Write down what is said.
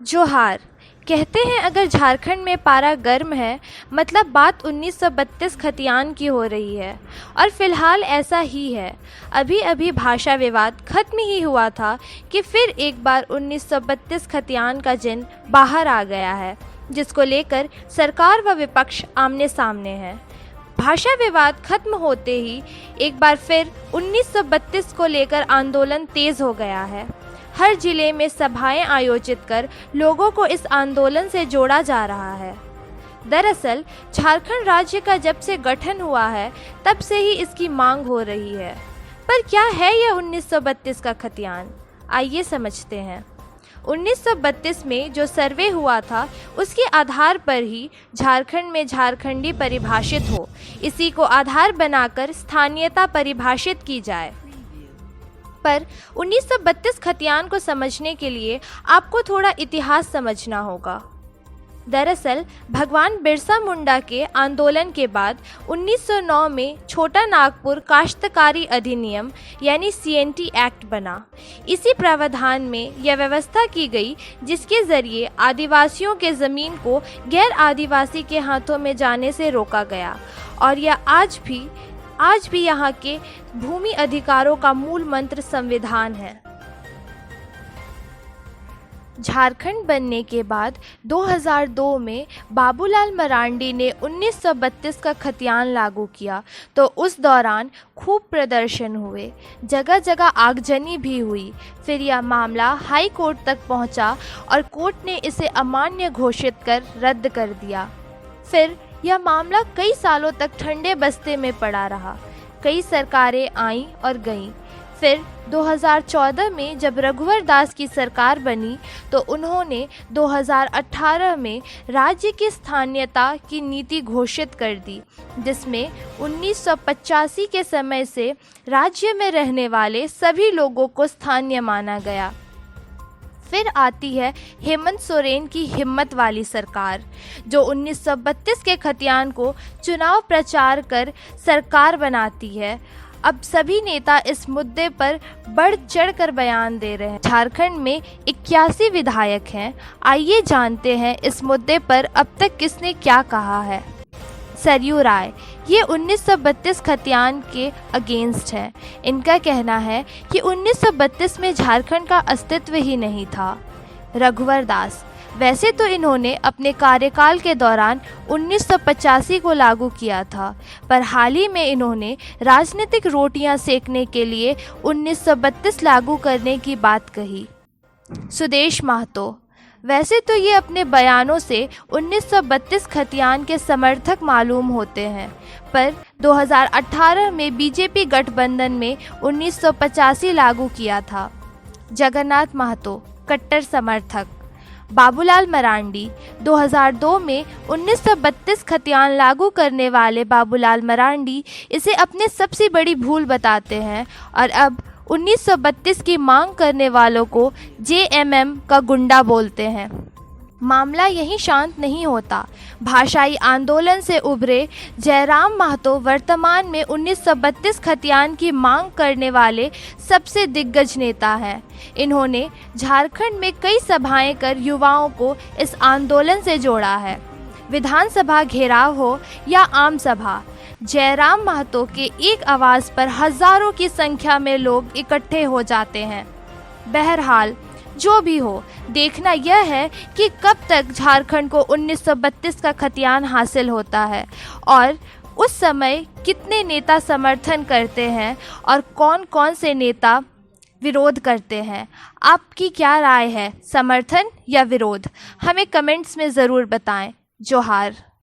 जोहार। कहते हैं अगर झारखंड में पारा गर्म है मतलब बात 1932 खतियान की हो रही है और फिलहाल ऐसा ही है। अभी अभी भाषा विवाद खत्म ही हुआ था कि फिर एक बार 1932 खतियान का जिन बाहर आ गया है, जिसको लेकर सरकार व विपक्ष आमने सामने है। भाषा विवाद खत्म होते ही एक बार फिर 1932 को लेकर आंदोलन तेज हो गया है। हर जिले में सभाएं आयोजित कर लोगों को इस आंदोलन से जोड़ा जा रहा है। दरअसल झारखंड राज्य का जब से गठन हुआ है तब से ही इसकी मांग हो रही है। पर क्या है यह 1932 का खतियान? आइए समझते हैं। 1932 में जो सर्वे हुआ था उसके आधार पर ही झारखंड में झारखंडी परिभाषित हो, इसी को आधार बनाकर स्थानीयता परिभाषित की जाए। पर 1932 खतियान को समझने के लिए आपको थोड़ा इतिहास समझना होगा। दरअसल भगवान बिरसा मुंडा के आंदोलन के बाद 1909 में छोटा नागपुर काश्तकारी अधिनियम यानी CNT एक्ट बना। इसी प्रावधान में यह व्यवस्था की गई जिसके ज़रिए आदिवासियों के ज़मीन को गैर आदिवासी के हाथों में जाने से रोका गया और यह आज भी यहाँ के भूमि अधिकारों का मूल मंत्र संविधान है। झारखंड बनने के बाद 2002 में बाबूलाल मरांडी ने 1932 का खतियान लागू किया तो उस दौरान खूब प्रदर्शन हुए, जगह जगह आगजनी भी हुई। फिर यह मामला हाई कोर्ट तक पहुंचा और कोर्ट ने इसे अमान्य घोषित कर रद्द कर दिया। फिर यह मामला कई सालों तक ठंडे बस्ते में पड़ा रहा। कई सरकारें आईं और गईं। फिर 2014 में जब रघुवर दास की सरकार बनी तो उन्होंने 2018 में राज्य की स्थानीयता की नीति घोषित कर दी, जिसमें 1985 के समय से राज्य में रहने वाले सभी लोगों को स्थानीय माना गया। फिर आती है हेमंत सोरेन की हिम्मत वाली सरकार, जो 1932 के खतियान को चुनाव प्रचार कर सरकार बनाती है। अब सभी नेता इस मुद्दे पर बढ़ चढ़ कर बयान दे रहे हैं। झारखंड में 81 विधायक हैं। आइए जानते हैं इस मुद्दे पर अब तक किसने क्या कहा है। सरयू राय ये 1932 खतियान के अगेंस्ट है। इनका कहना है कि 1932 में झारखंड का अस्तित्व ही नहीं था। रघुवर दास वैसे तो इन्होंने अपने कार्यकाल के दौरान 1985 को लागू किया था, पर हाल ही में इन्होंने राजनीतिक रोटियां सेकने के लिए 1932 लागू करने की बात कही। सुदेश महतो वैसे तो ये अपने बयानों से 1932 खतियान के समर्थक मालूम होते हैं, पर 2018 में बीजेपी गठबंधन में 1985 लागू किया था। जगन्नाथ महतो कट्टर समर्थक। बाबूलाल मरांडी 2002 में 1932 खतियान लागू करने वाले बाबूलाल मरांडी इसे अपने सबसे बड़ी भूल बताते हैं और अब 1932 की मांग करने वालों को JMM का गुंडा बोलते हैं। मामला यहीं शांत नहीं होता। भाषाई आंदोलन से उभरे जयराम महतो वर्तमान में 1932 खतियान की मांग करने वाले सबसे दिग्गज नेता हैं। इन्होंने झारखंड में कई सभाएं कर युवाओं को इस आंदोलन से जोड़ा है। विधानसभा घेराव हो या आम सभा, जयराम महतो के एक आवाज़ पर हजारों की संख्या में लोग इकट्ठे हो जाते हैं। बहरहाल जो भी हो, देखना यह है कि कब तक झारखंड को 1932 का खतियान हासिल होता है और उस समय कितने नेता समर्थन करते हैं और कौन कौन से नेता विरोध करते हैं। आपकी क्या राय है, समर्थन या विरोध? हमें कमेंट्स में ज़रूर बताएं। जोहार।